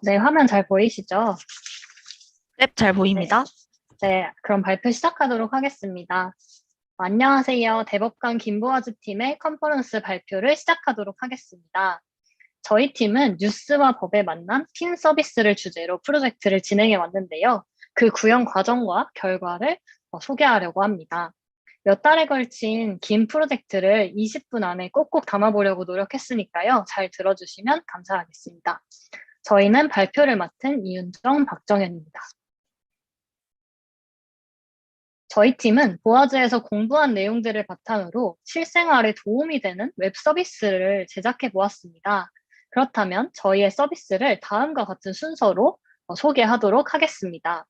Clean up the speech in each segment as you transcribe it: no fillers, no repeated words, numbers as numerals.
네, 화면 잘 보이시죠? 앱 잘 네, 보입니다. 네, 그럼 발표 시작하도록 하겠습니다. 안녕하세요. 대법관 김보아즈 팀의 컨퍼런스 발표를 시작하도록 하겠습니다. 저희 팀은 뉴스와 법의 만남 핀 서비스를 주제로 프로젝트를 진행해 왔는데요. 그 구현 과정과 결과를 소개하려고 합니다. 몇 달에 걸친 긴 프로젝트를 20분 안에 꼭꼭 담아보려고 노력했으니까요. 잘 들어주시면 감사하겠습니다. 저희는 발표를 맡은 이윤정, 박정현입니다. 저희 팀은 보아즈에서 공부한 내용들을 바탕으로 실생활에 도움이 되는 웹 서비스를 제작해 보았습니다. 그렇다면 저희의 서비스를 다음과 같은 순서로 소개하도록 하겠습니다.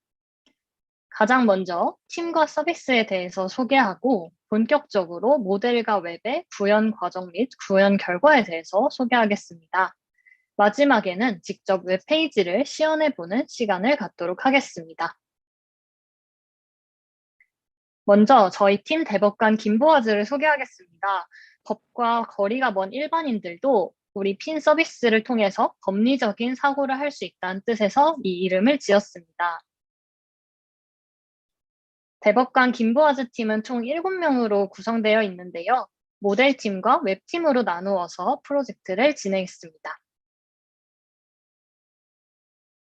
가장 먼저 팀과 서비스에 대해서 소개하고 본격적으로 모델과 웹의 구현 과정 및 구현 결과에 대해서 소개하겠습니다. 마지막에는 직접 웹페이지를 시연해 보는 시간을 갖도록 하겠습니다. 먼저 저희 팀 대법관 김보아즈를 소개하겠습니다. 법과 거리가 먼 일반인들도 우리 핀 서비스를 통해서 법리적인 사고를 할 수 있다는 뜻에서 이 이름을 지었습니다. 대법관 김보아즈 팀은 총 7명으로 구성되어 있는데요. 모델팀과 웹팀으로 나누어서 프로젝트를 진행했습니다.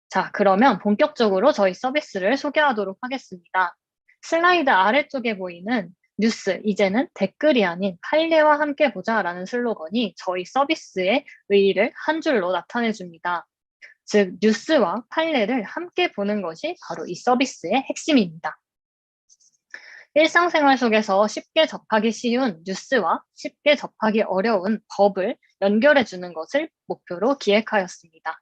자, 그러면 본격적으로 저희 서비스를 소개하도록 하겠습니다. 슬라이드 아래쪽에 보이는 뉴스, 이제는 댓글이 아닌 판례와 함께 보자라는 슬로건이 저희 서비스의 의의를 한 줄로 나타내 줍니다. 즉, 뉴스와 판례를 함께 보는 것이 바로 이 서비스의 핵심입니다. 일상생활 속에서 쉽게 접하기 쉬운 뉴스와 쉽게 접하기 어려운 법을 연결해 주는 것을 목표로 기획하였습니다.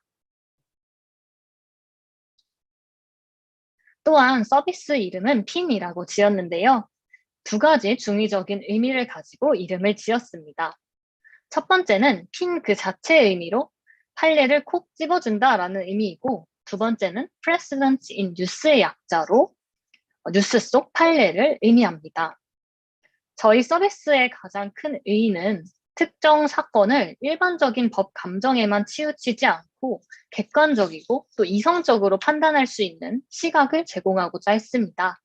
또한 서비스 이름은 핀이라고 지었는데요. 두 가지 중의적인 의미를 가지고 이름을 지었습니다. 첫 번째는 핀 그 자체의 의미로 판례를 콕 집어준다라는 의미이고, 두 번째는 precedent in news의 약자로 뉴스 속 판례를 의미합니다. 저희 서비스의 가장 큰 의의는 특정 사건을 일반적인 법 감정에만 치우치지 않고 객관적이고 또 이성적으로 판단할 수 있는 시각을 제공하고자 했습니다.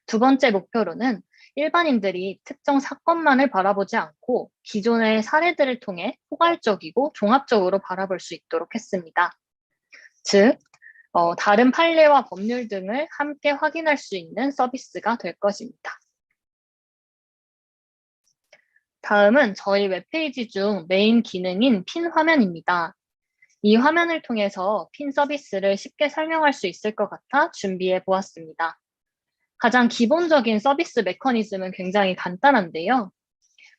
두 번째 목표로는 일반인들이 특정 사건만을 바라보지 않고 기존의 사례들을 통해 포괄적이고 종합적으로 바라볼 수 있도록 했습니다. 즉, 다른 판례와 법률 등을 함께 확인할 수 있는 서비스가 될 것입니다. 다음은 저희 웹페이지 중 메인 기능인 핀 화면입니다. 이 화면을 통해서 핀 서비스를 쉽게 설명할 수 있을 것 같아 준비해 보았습니다. 가장 기본적인 서비스 메커니즘은 굉장히 간단한데요.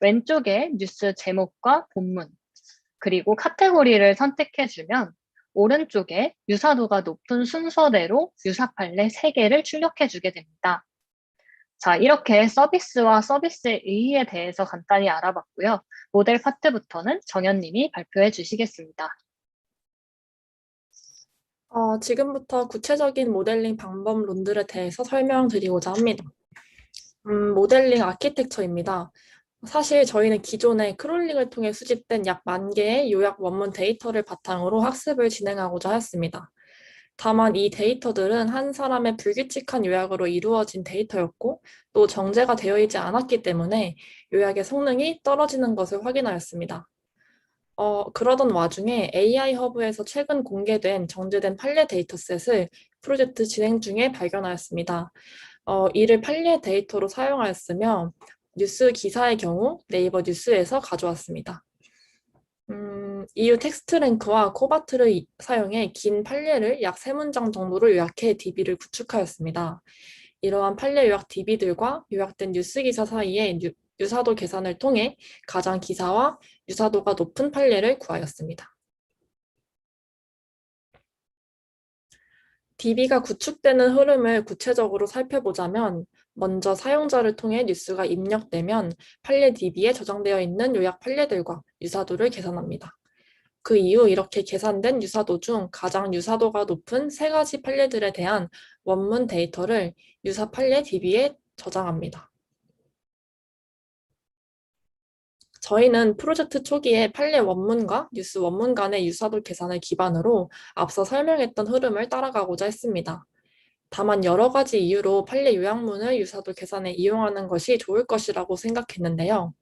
왼쪽에 뉴스 제목과 본문, 그리고 카테고리를 선택해주면 오른쪽에 유사도가 높은 순서대로 유사 판례 3개를 출력해주게 됩니다. 자, 이렇게 서비스와 서비스의 의의에 대해서 간단히 알아봤고요. 모델 파트부터는 정현님이 발표해 주시겠습니다. 지금부터 구체적인 모델링 방법론들에 대해서 설명드리고자 합니다. 모델링 아키텍처입니다. 사실 저희는 기존에 크롤링을 통해 수집된 약 10,000개의 요약 원문 데이터를 바탕으로 학습을 진행하고자 하였습니다. 다만 이 데이터들은 한 사람의 불규칙한 요약으로 이루어진 데이터였고 또 정제가 되어 있지 않았기 때문에 요약의 성능이 떨어지는 것을 확인하였습니다. 그러던 와중에 AI 허브에서 최근 공개된 정제된 판례 데이터셋을 프로젝트 진행 중에 발견하였습니다. 이를 판례 데이터로 사용하였으며 뉴스 기사의 경우 네이버 뉴스에서 가져왔습니다. 이후 텍스트 랭크와 코바트를 사용해 긴 판례를 약 3문장 정도를 요약해 DB를 구축하였습니다. 이러한 판례 요약 DB들과 요약된 뉴스 기사 사이에 유사도 계산을 통해 가장 기사와 유사도가 높은 판례를 구하였습니다. DB가 구축되는 흐름을 구체적으로 살펴보자면 먼저 사용자를 통해 뉴스가 입력되면 판례 DB에 저장되어 있는 요약 판례들과 유사도를 계산합니다. 그 이후 이렇게 계산된 유사도 중 가장 유사도가 높은 3가지 판례들에 대한 원문 데이터를 유사 판례 DB에 저장합니다. 저희는 프로젝트 초기에 판례 원문과 뉴스 원문 간의 유사도 계산을 기반으로 앞서 설명했던 흐름을 따라가고자 했습니다. 다만 여러 가지 이유로 판례 요약문을 유사도 계산에 이용하는 것이 좋을 것이라고 생각했는데요.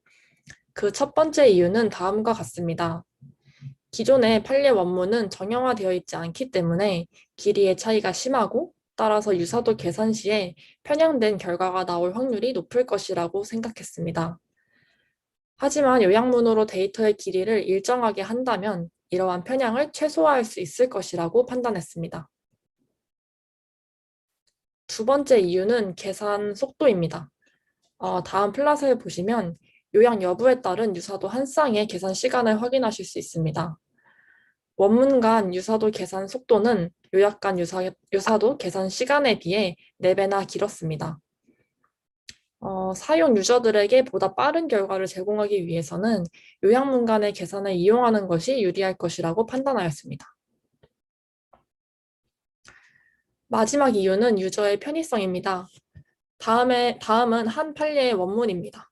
그 첫 번째 이유는 다음과 같습니다. 기존의 판례 원문은 정형화되어 있지 않기 때문에 길이의 차이가 심하고 따라서 유사도 계산 시에 편향된 결과가 나올 확률이 높을 것이라고 생각했습니다. 하지만 요약문으로 데이터의 길이를 일정하게 한다면 이러한 편향을 최소화할 수 있을 것이라고 판단했습니다. 두 번째 이유는 계산 속도입니다. 다음 플랫을 보시면 요약 여부에 따른 유사도 한 쌍의 계산 시간을 확인하실 수 있습니다. 원문 간 유사도 계산 속도는 요약 간 유사도 계산 시간에 비해 4배나 길었습니다. 사용 유저들에게 보다 빠른 결과를 제공하기 위해서는 요약문 간의 계산을 이용하는 것이 유리할 것이라고 판단하였습니다. 마지막 이유는 유저의 편의성입니다. 다음은 한 판례의 원문입니다.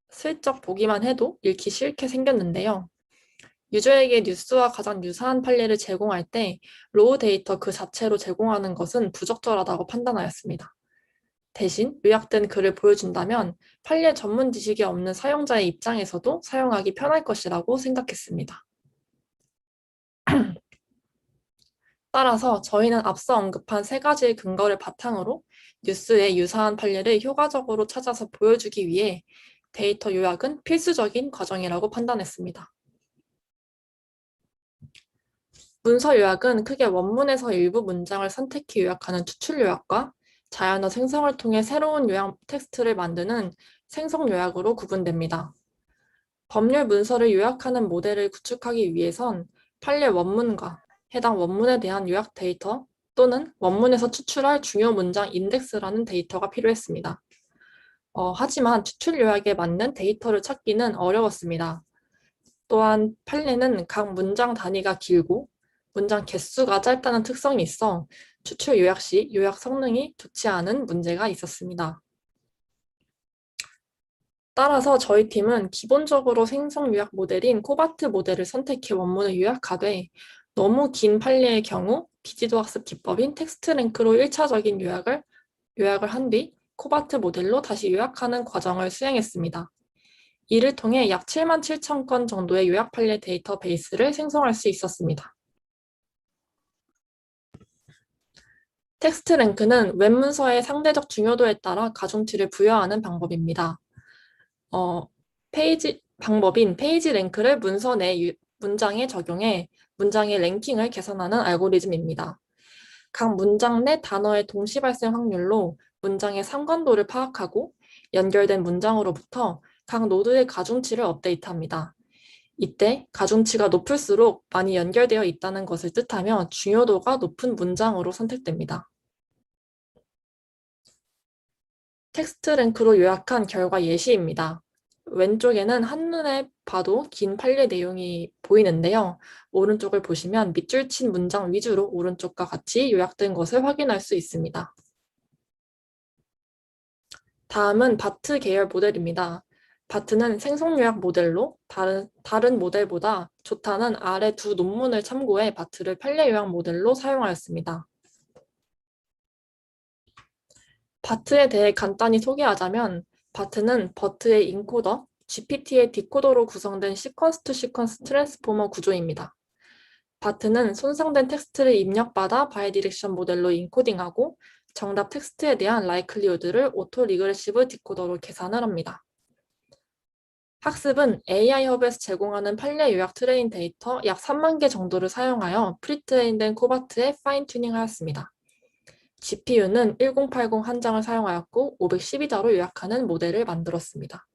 슬쩍 보기만 해도 읽기 싫게 생겼는데요. 유저에게 뉴스와 가장 유사한 판례를 제공할 때 로우 데이터 그 자체로 제공하는 것은 부적절하다고 판단하였습니다. 대신 요약된 글을 보여준다면 판례 전문 지식이 없는 사용자의 입장에서도 사용하기 편할 것이라고 생각했습니다. 따라서 저희는 앞서 언급한 3가지의 근거를 바탕으로 뉴스의 유사한 판례를 효과적으로 찾아서 보여주기 위해 데이터 요약은 필수적인 과정이라고 판단했습니다. 문서 요약은 크게 원문에서 일부 문장을 선택해 요약하는 추출 요약과 자연어 생성을 통해 새로운 요약 텍스트를 만드는 생성 요약으로 구분됩니다. 법률 문서를 요약하는 모델을 구축하기 위해선 판례 원문과 해당 원문에 대한 요약 데이터 또는 원문에서 추출할 중요 문장 인덱스라는 데이터가 필요했습니다. 하지만 추출 요약에 맞는 데이터를 찾기는 어려웠습니다. 또한 판례는 각 문장 단위가 길고 문장 개수가 짧다는 특성이 있어 추출 요약 시 요약 성능이 좋지 않은 문제가 있었습니다. 따라서 저희 팀은 기본적으로 생성 요약 모델인 코바트 모델을 선택해 원문을 요약하되 너무 긴 판례의 경우 비지도 학습 기법인 텍스트랭크로 1차적인 요약을 한 뒤 코바트 모델로 다시 요약하는 과정을 수행했습니다. 이를 통해 약 77,000건 정도의 요약 판례 데이터베이스를 생성할 수 있었습니다. 텍스트 랭크는 웹문서의 상대적 중요도에 따라 가중치를 부여하는 방법입니다. 방법인 페이지 랭크를 문서 내 문장에 적용해 문장의 랭킹을 개선하는 알고리즘입니다. 각 문장 내 단어의 동시 발생 확률로 문장의 상관도를 파악하고 연결된 문장으로부터 각 노드의 가중치를 업데이트합니다. 이때 가중치가 높을수록 많이 연결되어 있다는 것을 뜻하며 중요도가 높은 문장으로 선택됩니다. 텍스트 랭크로 요약한 결과 예시입니다. 왼쪽에는 한눈에 봐도 긴 판례 내용이 보이는데요. 오른쪽을 보시면 밑줄 친 문장 위주로 오른쪽과 같이 요약된 것을 확인할 수 있습니다. 다음은 바트 계열 모델입니다. 바트는 생성 요약 모델로 다른 모델보다 좋다는 아래 두 논문을 참고해 바트를 판례 요약 모델로 사용하였습니다. 바트에 대해 간단히 소개하자면 바트는 버트의 인코더, GPT의 디코더로 구성된 시퀀스 투 시퀀스 트랜스포머 구조입니다. 바트는 손상된 텍스트를 입력받아 바이디렉션 모델로 인코딩하고 정답 텍스트에 대한 라이클리후드를 오토 리그레시브 디코더로 계산을 합니다. 학습은 AI 허브에서 제공하는 판례 요약 트레인 데이터 약 3만 개 정도를 사용하여 프리트레인된 코바트에 파인 튜닝하였습니다. GPU는 1080 한 장을 사용하였고 512자로 요약하는 모델을 만들었습니다.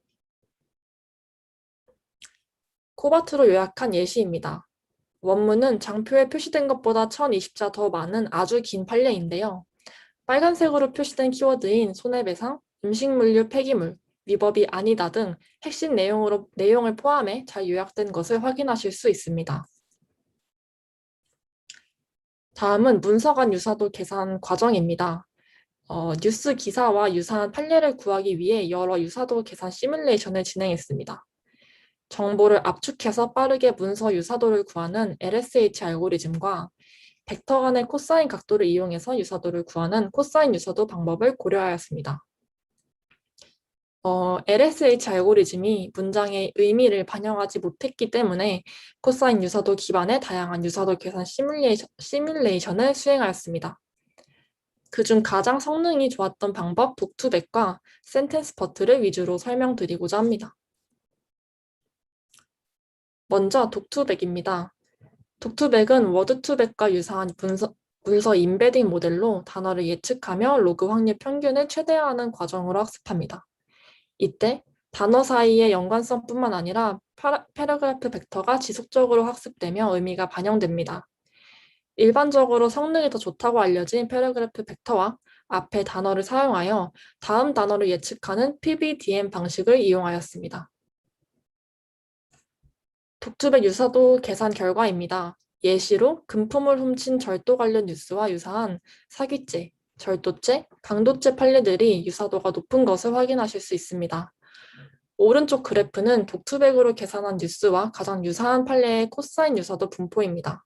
코바트로 요약한 예시입니다. 원문은 장표에 표시된 것보다 1020자 더 많은 아주 긴 판례인데요. 빨간색으로 표시된 키워드인 손해배상, 음식물류 폐기물, 위법이 아니다 등 핵심 내용을 포함해 잘 요약된 것을 확인하실 수 있습니다. 다음은 문서 간 유사도 계산 과정입니다. 뉴스 기사와 유사한 판례를 구하기 위해 여러 유사도 계산 시뮬레이션을 진행했습니다. 정보를 압축해서 빠르게 문서 유사도를 구하는 LSH 알고리즘과 벡터 간의 코사인 각도를 이용해서 유사도를 구하는 코사인 유사도 방법을 고려하였습니다. LSH 알고리즘이 문장의 의미를 반영하지 못했기 때문에 코사인 유사도 기반의 다양한 유사도 계산 시뮬레이션을 수행하였습니다. 그중 가장 성능이 좋았던 방법 독투백과 센텐스 버트를 위주로 설명드리고자 합니다. 먼저 독투백입니다. 독투백은 워드2백과 유사한 문서 임베딩 모델로 단어를 예측하며 로그 확률 평균을 최대화하는 과정으로 학습합니다. 이때 단어 사이의 연관성뿐만 아니라 패러그래프 벡터가 지속적으로 학습되며 의미가 반영됩니다. 일반적으로 성능이 더 좋다고 알려진 패러그래프 벡터와 앞에 단어를 사용하여 다음 단어를 예측하는 PBDM 방식을 이용하였습니다. 독투백 유사도 계산 결과입니다. 예시로 금품을 훔친 절도 관련 뉴스와 유사한 사기죄, 절도죄, 강도죄 판례들이 유사도가 높은 것을 확인하실 수 있습니다. 오른쪽 그래프는 독투백으로 계산한 뉴스와 가장 유사한 판례의 코사인 유사도 분포입니다.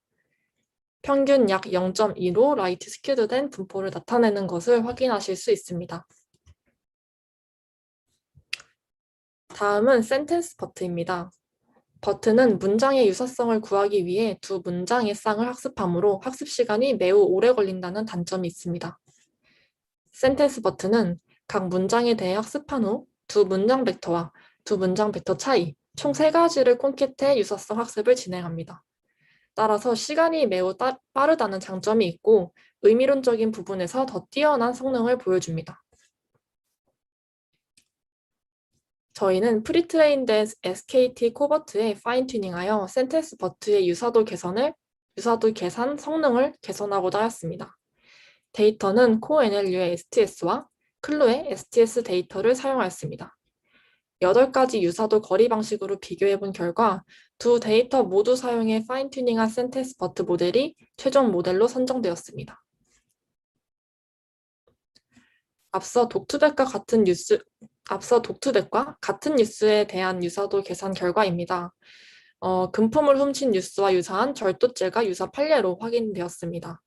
평균 약 0.2로 라이트 스큐드된 분포를 나타내는 것을 확인하실 수 있습니다. 다음은 센텐스 버트입니다. 버트는 문장의 유사성을 구하기 위해 두 문장의 쌍을 학습하므로 학습 시간이 매우 오래 걸린다는 단점이 있습니다. 센텐스 버트는 각 문장에 대해 학습한 후 두 문장 벡터와 두 문장 벡터 차이, 총 3가지를 콘캣해 유사성 학습을 진행합니다. 따라서 시간이 매우 빠르다는 장점이 있고 의미론적인 부분에서 더 뛰어난 성능을 보여줍니다. 저희는 프리트레인된 SKT 코버트에 파인 튜닝하여 센텐스 버트의 유사도 계산 성능을 개선하고자 하였습니다. 데이터는 코NLU의 STS와 클루의 STS 데이터를 사용하였습니다. 8가지 유사도 거리 방식으로 비교해본 결과 두 데이터 모두 사용해 파인 튜닝한 센텐스 버트 모델이 최종 모델로 선정되었습니다. 앞서 독투백과 같은 뉴스에 대한 유사도 계산 결과입니다. 금품을 훔친 뉴스와 유사한 절도죄가 유사 판례로 확인되었습니다.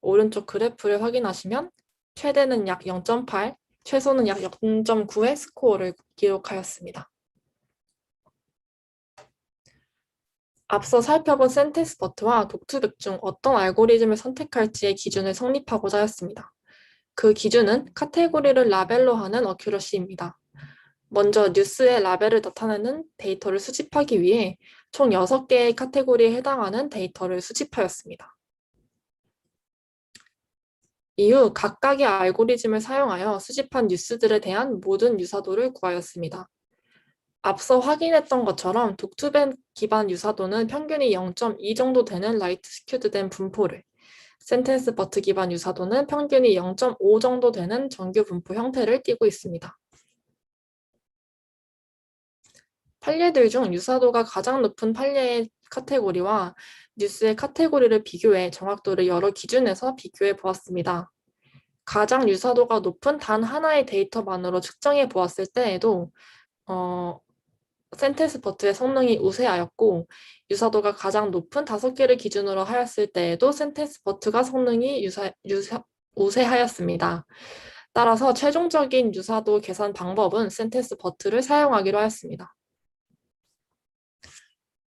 오른쪽 그래프를 확인하시면 최대는 약 0.8, 최소는 약 0.9의 스코어를 기록하였습니다. 앞서 살펴본 센텐스 버트와 독투백 중 어떤 알고리즘을 선택할지의 기준을 성립하고자 하였습니다. 그 기준은 카테고리를 라벨로 하는 어큐러시입니다. 먼저 뉴스의 라벨을 나타내는 데이터를 수집하기 위해 총 6개의 카테고리에 해당하는 데이터를 수집하였습니다. 이후 각각의 알고리즘을 사용하여 수집한 뉴스들에 대한 모든 유사도를 구하였습니다. 앞서 확인했던 것처럼 독투백 기반 유사도는 평균이 0.2 정도 되는 라이트 스큐드된 분포를, 센텐스 버트 기반 유사도는 평균이 0.5 정도 되는 정규 분포 형태를 띠고 있습니다. 판례들 중 유사도가 가장 높은 판례의 카테고리와 뉴스의 카테고리를 비교해 정확도를 여러 기준에서 비교해 보았습니다. 가장 유사도가 높은 단 하나의 데이터만으로 측정해 보았을 때에도 센텐스 버트의 성능이 우세하였고 유사도가 가장 높은 5개를 기준으로 하였을 때에도 센텐스 버트가 성능이 우세하였습니다. 따라서 최종적인 유사도 계산 방법은 센텐스 버트를 사용하기로 하였습니다.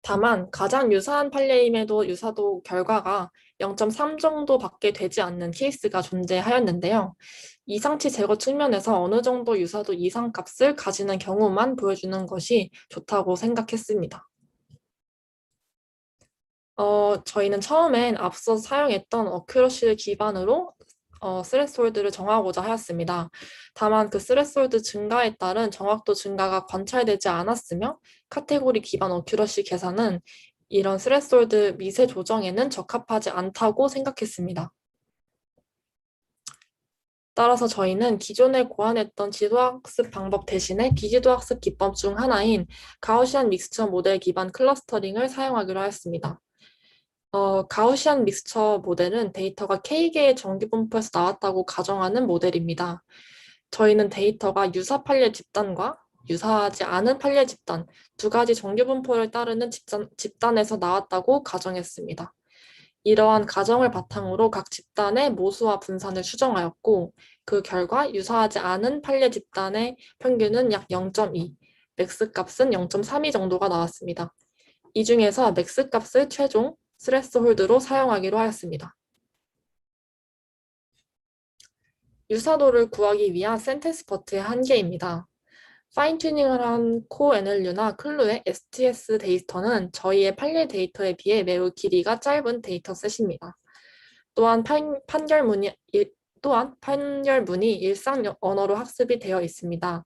다만 가장 유사한 판례임에도 유사도 결과가 0.3 정도밖에 되지 않는 케이스가 존재하였는데요. 이상치 제거 측면에서 어느 정도 유사도 이상 값을 가지는 경우만 보여주는 것이 좋다고 생각했습니다. 저희는 처음엔 앞서 사용했던 어큐러시를 기반으로 스레스홀드를 정하고자 하였습니다. 다만 그 스레스홀드 증가에 따른 정확도 증가가 관찰되지 않았으며 카테고리 기반 어큐러시 계산은 이런 스레스홀드 미세 조정에는 적합하지 않다고 생각했습니다. 따라서 저희는 기존에 고안했던 지도학습 방법 대신에 비지도학습 기법 중 하나인 가우시안 믹스처 모델 기반 클러스터링을 사용하기로 하였습니다. 가우시안 믹스처 모델은 데이터가 K개의 정규 분포에서 나왔다고 가정하는 모델입니다. 저희는 데이터가 유사 판례 집단과 유사하지 않은 판례 집단, 두 가지 정규 분포를 따르는 집단에서 나왔다고 가정했습니다. 이러한 가정을 바탕으로 각 집단의 모수와 분산을 추정하였고, 그 결과 유사하지 않은 판례 집단의 평균은 약 0.2, 맥스 값은 0.32 정도가 나왔습니다. 이 중에서 맥스 값을 최종 스레스홀드로 사용하기로 하였습니다. 유사도를 구하기 위한 센테스퍼트의 한계입니다. 파인 튜닝을 한 코NLU나 클루의 STS 데이터는 저희의 판례 데이터에 비해 매우 길이가 짧은 데이터셋입니다. 또한 판결문이 일상 언어로 학습이 되어 있습니다.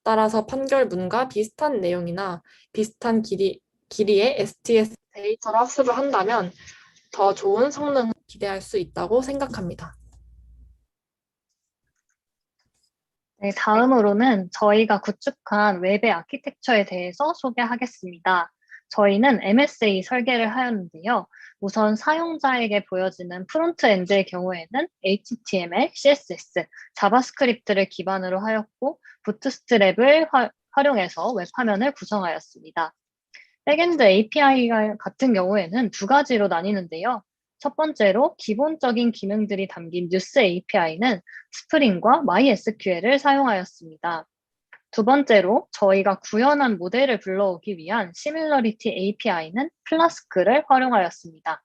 따라서 판결문과 비슷한 내용이나 비슷한 길이의 STS 데이터로 학습을 한다면 더 좋은 성능을 기대할 수 있다고 생각합니다. 네, 다음으로는 저희가 구축한 웹의 아키텍처에 대해서 소개하겠습니다. 저희는 MSA 설계를 하였는데요. 우선 사용자에게 보여지는 프론트엔드의 경우에는 HTML, CSS, 자바스크립트를 기반으로 하였고 부트스트랩을 활용해서 웹화면을 구성하였습니다. 백엔드 API 같은 경우에는 두 가지로 나뉘는데요. 첫 번째로 기본적인 기능들이 담긴 뉴스 API는 스프링과 MySQL을 사용하였습니다. 두 번째로 저희가 구현한 모델을 불러오기 위한 시밀러리티 API는 플라스크를 활용하였습니다.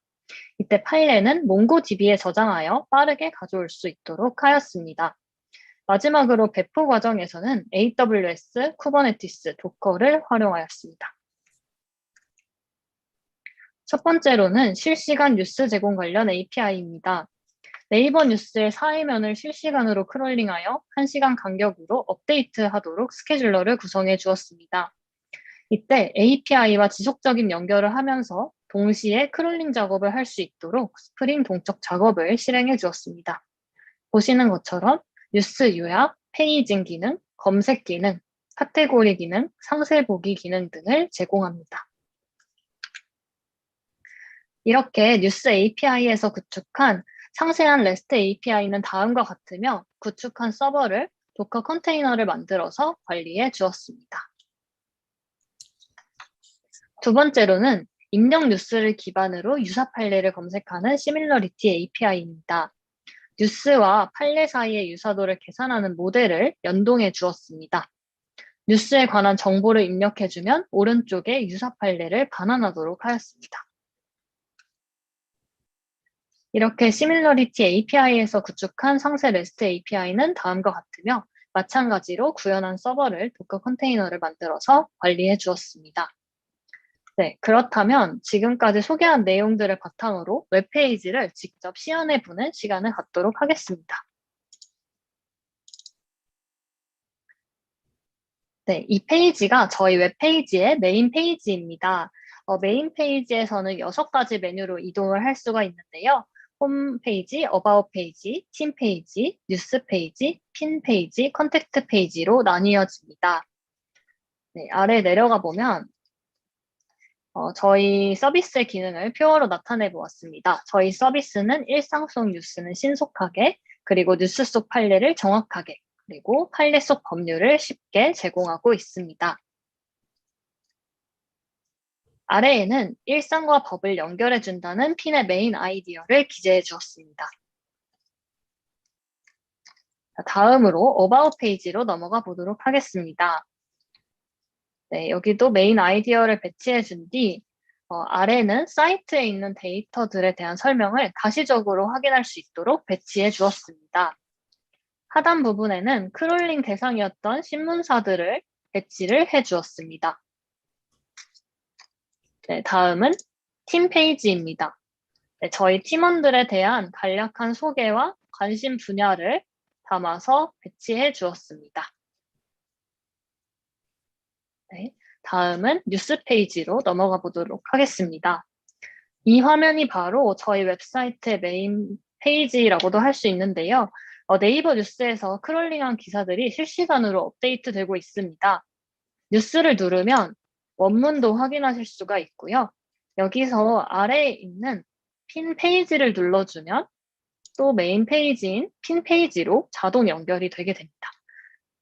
이때 판례는 몽고DB에 저장하여 빠르게 가져올 수 있도록 하였습니다. 마지막으로 배포 과정에서는 AWS, 쿠버네티스, 도커를 활용하였습니다. 첫 번째로는 실시간 뉴스 제공 관련 API입니다. 네이버 뉴스의 사회면을 실시간으로 크롤링하여 1시간 간격으로 업데이트하도록 스케줄러를 구성해 주었습니다. 이때 API와 지속적인 연결을 하면서 동시에 크롤링 작업을 할 수 있도록 스프링 동적 작업을 실행해 주었습니다. 보시는 것처럼 뉴스 요약, 페이징 기능, 검색 기능, 카테고리 기능, 상세 보기 기능 등을 제공합니다. 이렇게 뉴스 API에서 구축한 상세한 REST API는 다음과 같으며 구축한 서버를 도커 컨테이너를 만들어서 관리해 주었습니다. 두 번째로는 입력 뉴스를 기반으로 유사 판례를 검색하는 시밀러리티 API입니다. 뉴스와 판례 사이의 유사도를 계산하는 모델을 연동해 주었습니다. 뉴스에 관한 정보를 입력해주면 오른쪽에 유사 판례를 반환하도록 하였습니다. 이렇게 시밀러리티 API에서 구축한 상세 REST API는 다음과 같으며 마찬가지로 구현한 서버를 도커 컨테이너를 만들어서 관리해 주었습니다. 네, 그렇다면 지금까지 소개한 내용들을 바탕으로 웹페이지를 직접 시연해 보는 시간을 갖도록 하겠습니다. 네, 이 페이지가 저희 웹페이지의 메인 페이지입니다. 메인 페이지에서는 6가지 메뉴로 이동을 할 수가 있는데요. 홈 페이지, 어바웃 페이지, 팀 페이지, 뉴스 페이지, 핀 페이지, 컨택트 페이지로 나뉘어집니다. 네, 아래 내려가 보면 저희 서비스의 기능을 표어로 나타내 보았습니다. 저희 서비스는 일상 속 뉴스는 신속하게, 그리고 뉴스 속 판례를 정확하게, 그리고 판례 속 법률을 쉽게 제공하고 있습니다. 아래에는 일상과 법을 연결해 준다는 핀의 메인 아이디어를 기재해 주었습니다. 다음으로 어바웃 페이지로 넘어가 보도록 하겠습니다. 네, 여기도 메인 아이디어를 배치해 준 뒤 아래는 사이트에 있는 데이터들에 대한 설명을 가시적으로 확인할 수 있도록 배치해 주었습니다. 하단 부분에는 크롤링 대상이었던 신문사들을 배치를 해 주었습니다. 네, 다음은 팀 페이지입니다. 네, 저희 팀원들에 대한 간략한 소개와 관심 분야를 담아서 배치해 주었습니다. 네, 다음은 뉴스 페이지로 넘어가 보도록 하겠습니다. 이 화면이 바로 저희 웹사이트의 메인 페이지라고도 할 수 있는데요. 네이버 뉴스에서 크롤링한 기사들이 실시간으로 업데이트되고 있습니다. 뉴스를 누르면 원문도 확인하실 수가 있고요. 여기서 아래에 있는 핀 페이지를 눌러주면 또 메인 페이지인 핀 페이지로 자동 연결이 되게 됩니다.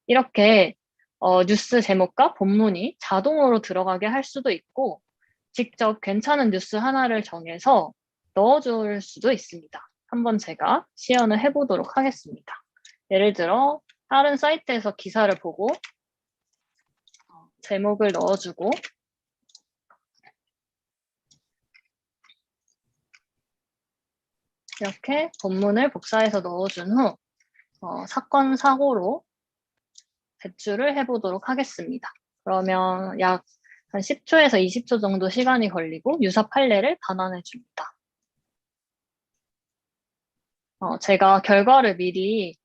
이렇게 뉴스 제목과 본문이 자동으로 들어가게 할 수도 있고, 직접 괜찮은 뉴스 하나를 정해서 넣어줄 수도 있습니다. 한번 제가 시연을 해보도록 하겠습니다. 예를 들어, 다른 사이트에서 기사를 보고, 제목을 넣어주고, 이렇게 본문을 복사해서 넣어준 후, 사건, 사고로 배출을 해보도록 하겠습니다. 그러면 약 한 10초에서 20초 정도 시간이 걸리고 유사 판례를 반환해 줍니다. 제가 결과를 미리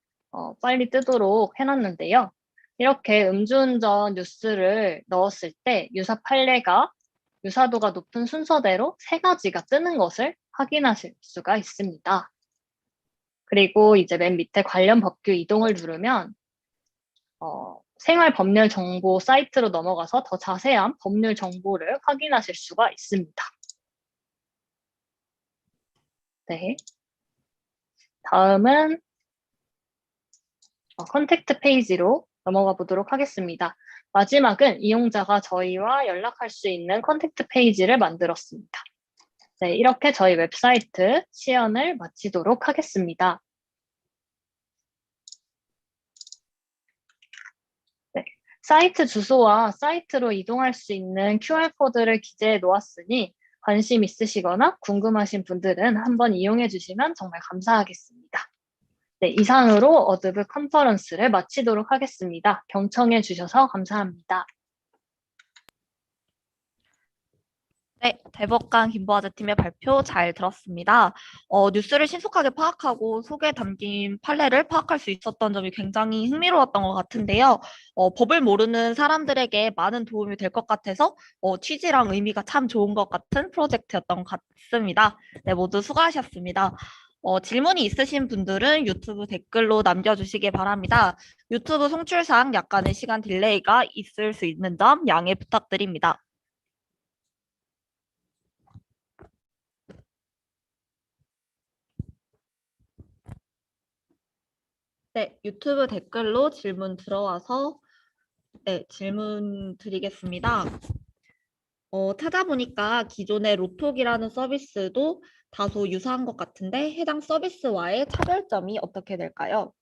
빨리 뜨도록 해놨는데요. 이렇게 음주운전 뉴스를 넣었을 때 유사 판례가 유사도가 높은 순서대로 3가지가 뜨는 것을 확인하실 수가 있습니다. 그리고 이제 맨 밑에 관련 법규 이동을 누르면 생활법률 정보 사이트로 넘어가서 더 자세한 법률 정보를 확인하실 수가 있습니다. 네. 다음은 컨택트 페이지로 넘어가 보도록 하겠습니다. 마지막은 이용자가 저희와 연락할 수 있는 컨택트 페이지를 만들었습니다. 네, 이렇게 저희 웹사이트 시연을 마치도록 하겠습니다. 네, 사이트 주소와 사이트로 이동할 수 있는 QR코드를 기재해 놓았으니 관심 있으시거나 궁금하신 분들은 한번 이용해 주시면 정말 감사하겠습니다. 네, 이상으로 어드브 컨퍼런스를 마치도록 하겠습니다. 경청해 주셔서 감사합니다. 네, 대법관 김보아제 팀의 발표 잘 들었습니다. 뉴스를 신속하게 파악하고 속에 담긴 판례를 파악할 수 있었던 점이 굉장히 흥미로웠던 것 같은데요. 법을 모르는 사람들에게 많은 도움이 될 것 같아서 취지랑 의미가 참 좋은 것 같은 프로젝트였던 것 같습니다. 네, 모두 수고하셨습니다. 질문이 있으신 분들은 유튜브 댓글로 남겨주시기 바랍니다. 유튜브 송출상 약간의 시간 딜레이가 있을 수 있는 점 양해 부탁드립니다. 네, 유튜브 댓글로 질문 들어와서 네, 질문 드리겠습니다. 찾아보니까 기존의 로톡이라는 서비스도 다소 유사한 것 같은데 해당 서비스와의 차별점이 어떻게 될까요?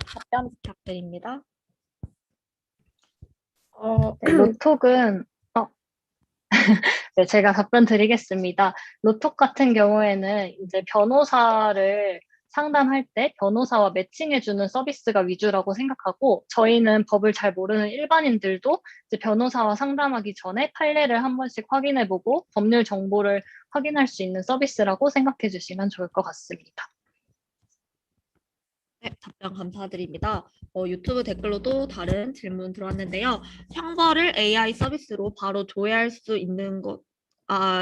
답변 부탁드립니다. 네, 로톡은 네, 제가 답변 드리겠습니다. 로톡 같은 경우에는 이제 변호사를 상담할 때 변호사와 매칭해주는 서비스가 위주라고 생각하고 저희는 법을 잘 모르는 일반인들도 이제 변호사와 상담하기 전에 판례를 한 번씩 확인해보고 법률 정보를 확인할 수 있는 서비스라고 생각해 주시면 좋을 것 같습니다. 네, 답변 감사드립니다. 유튜브 댓글로도 다른 질문 들어왔는데요. 형벌을 AI 서비스로 바로 조회할 수 있는 것,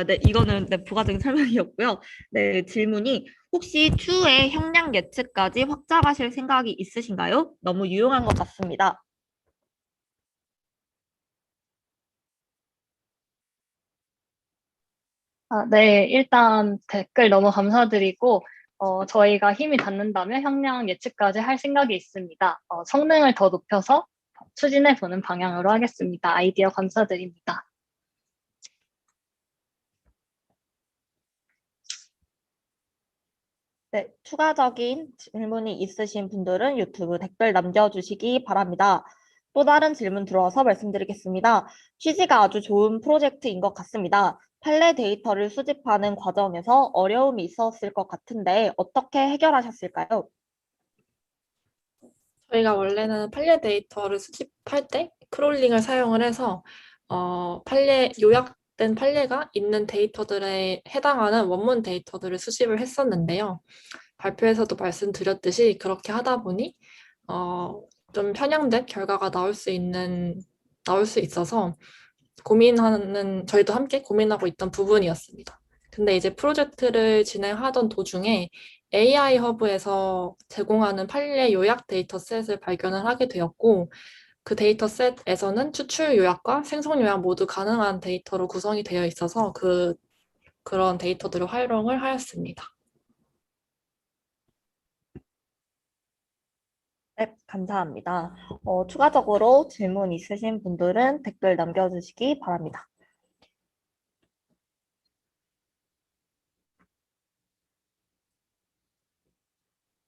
네, 이거는 네, 부가적인 설명이었고요. 네, 질문이 혹시 추후에 형량 예측까지 확장하실 생각이 있으신가요? 너무 유용한 것 같습니다. 네, 일단 댓글 너무 감사드리고 저희가 힘이 닿는다면 형량 예측까지 할 생각이 있습니다. 성능을 더 높여서 추진해 보는 방향으로 하겠습니다. 아이디어 감사드립니다. 네, 추가적인 질문이 있으신 분들은 유튜브 댓글 남겨주시기 바랍니다. 또 다른 질문 들어와서 말씀드리겠습니다. 취지가 아주 좋은 프로젝트인 것 같습니다. 판례 데이터를 수집하는 과정에서 어려움이 있었을 것 같은데 어떻게 해결하셨을까요? 저희가 원래는 판례 데이터를 수집할 때 크롤링을 사용을 해서 요약된 판례가 있는 데이터들에 해당하는 원문 데이터들을 수집을 했었는데요. 발표에서도 말씀드렸듯이 그렇게 하다 보니 좀 편향된 결과가 나올 수 있어서 저희도 함께 고민하고 있던 부분이었습니다. 근데 이제 프로젝트를 진행하던 도중에 AI 허브에서 제공하는 판례 요약 데이터셋을 발견을 하게 되었고, 그 데이터 셋에서는 추출 요약과 생성 요약 모두 가능한 데이터로 구성이 되어 있어서 그런 데이터들을 활용을 하였습니다. 네, 감사합니다. 추가적으로 질문 있으신 분들은 댓글 남겨주시기 바랍니다.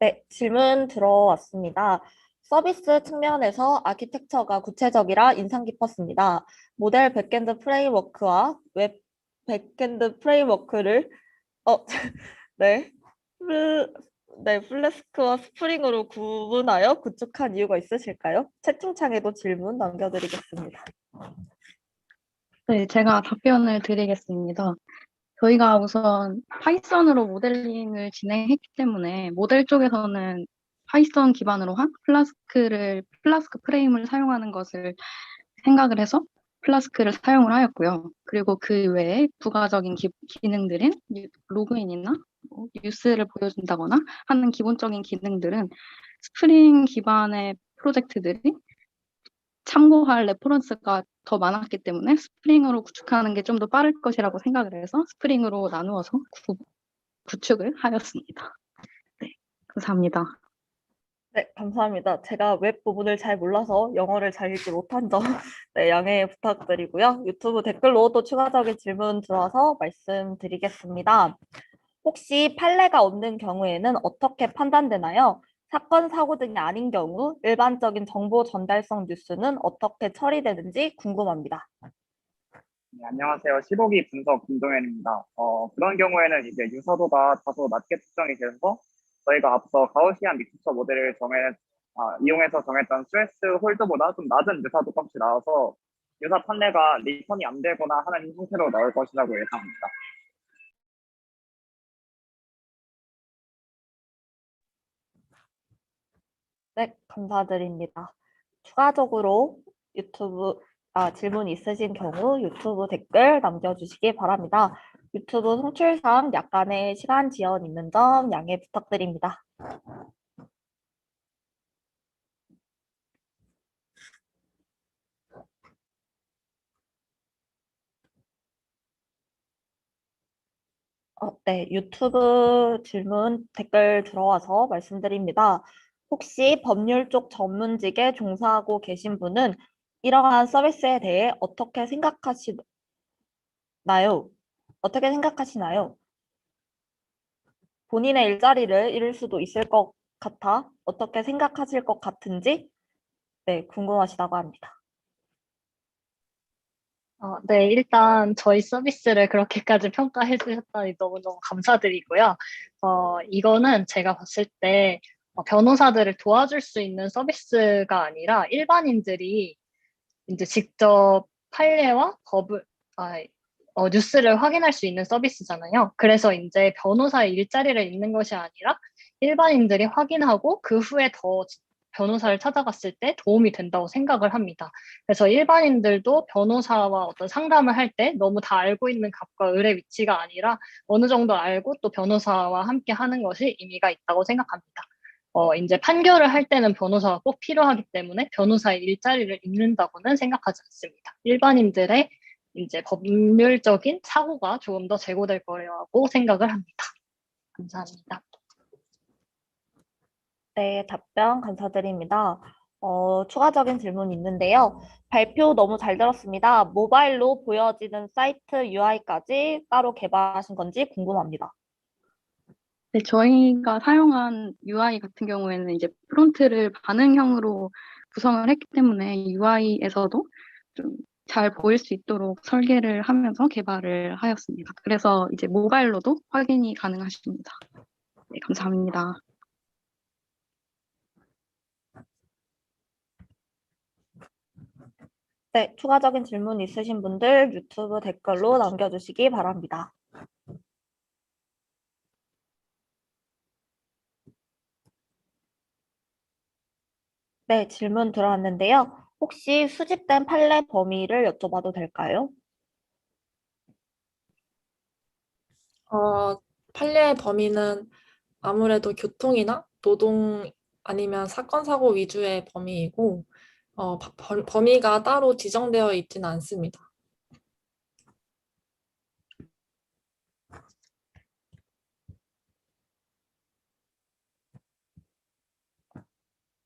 네, 질문 들어왔습니다. 서비스 측면에서 아키텍처가 구체적이라 인상 깊었습니다. 모델 백엔드 프레임워크와 웹 백엔드 프레임워크를 네, 플, 네, 플래스크와 스프링으로 구분하여 구축한 이유가 있으실까요? 채팅창에도 질문 남겨드리겠습니다. 네, 제가 답변을 드리겠습니다. 저희가 우선 파이썬으로 모델링을 진행했기 때문에 모델 쪽에서는 파이썬 기반으로 한 플라스크 프레임을 사용하는 것을 생각을 해서 플라스크를 사용을 하였고요. 그리고 그 외에 부가적인 기능들인 로그인이나 뉴스를 보여준다거나 하는 기본적인 기능들은 스프링 기반의 프로젝트들이 참고할 레퍼런스가 더 많았기 때문에 스프링으로 구축하는 게 좀 더 빠를 것이라고 생각을 해서 스프링으로 나누어서 구축을 하였습니다. 네, 감사합니다. 네, 감사합니다. 제가 웹 부분을 잘 몰라서 영어를 잘 읽지 못한 점 네, 양해 부탁드리고요. 유튜브 댓글로 또 추가적인 질문 들어와서 말씀드리겠습니다. 혹시 판례가 없는 경우에는 어떻게 판단되나요? 사건, 사고 등이 아닌 경우 일반적인 정보 전달성 뉴스는 어떻게 처리되는지 궁금합니다. 네, 안녕하세요. 15기 분석 김동현입니다. 그런 경우에는 이제 유사도가 다소 낮게 측정이 돼서 저희가 앞서 가우시안 믹스처 모델을 이용해서 정했던 스트레스 홀드보다 좀 낮은 유사도 값이 나와서 유사 판례가 리턴이 안 되거나 하는 형태로 나올 것이라고 예상합니다. 네, 감사드립니다. 추가적으로 질문 있으신 경우 유튜브 댓글 남겨주시기 바랍니다. 유튜브 송출상 약간의 시간 지연 있는 점 양해 부탁드립니다. 네, 유튜브 질문 댓글 들어와서 말씀드립니다. 혹시 법률 쪽 전문직에 종사하고 계신 분은 이러한 서비스에 대해 어떻게 생각하시나요? 어떻게 생각하시나요? 본인의 일자리를 잃을 수도 있을 것 같아 어떻게 생각하실 것 같은지 네, 궁금하시다고 합니다. 네, 일단 저희 서비스를 그렇게까지 평가해 주셨다니 너무너무 감사드리고요. 이거는 제가 봤을 때 변호사들을 도와줄 수 있는 서비스가 아니라 일반인들이 이제 직접 판례와 뉴스를 확인할 수 있는 서비스잖아요. 그래서 이제 변호사의 일자리를 잇는 것이 아니라 일반인들이 확인하고 그 후에 더 변호사를 찾아갔을 때 도움이 된다고 생각을 합니다. 그래서 일반인들도 변호사와 어떤 상담을 할 때 너무 다 알고 있는 갑과 을의 위치가 아니라 어느 정도 알고 또 변호사와 함께 하는 것이 의미가 있다고 생각합니다. 이제 판결을 할 때는 변호사가 꼭 필요하기 때문에 변호사의 일자리를 잇는다고는 생각하지 않습니다. 일반인들의 이제 법률적인 사고가 조금 더 제고될 거라고 생각을 합니다. 감사합니다. 네, 답변 감사드립니다. 추가적인 질문이 있는데요. 발표 너무 잘 들었습니다. 모바일로 보여지는 사이트 UI까지 따로 개발하신 건지 궁금합니다. 네, 저희가 사용한 UI 같은 경우에는 이제 프론트를 반응형으로 구성을 했기 때문에 UI에서도 좀 잘 보일 수 있도록 설계를 하면서 개발을 하였습니다. 그래서 이제 모바일로도 확인이 가능하십니다. 네, 감사합니다. 네, 추가적인 질문 있으신 분들 유튜브 댓글로 남겨주시기 바랍니다. 네, 질문 들어왔는데요. 혹시 수집된 판례 범위를 여쭤봐도 될까요? 판례의 범위는 아무래도 교통이나 노동 아니면 사건, 사고 위주의 범위이고 범위가 따로 지정되어 있지는 않습니다.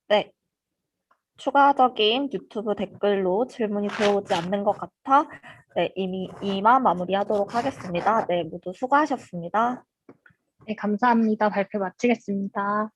네. 추가적인 유튜브 댓글로 질문이 들어오지 않는 것 같아 네, 이만 마무리하도록 하겠습니다. 네, 모두 수고하셨습니다. 네, 감사합니다. 발표 마치겠습니다.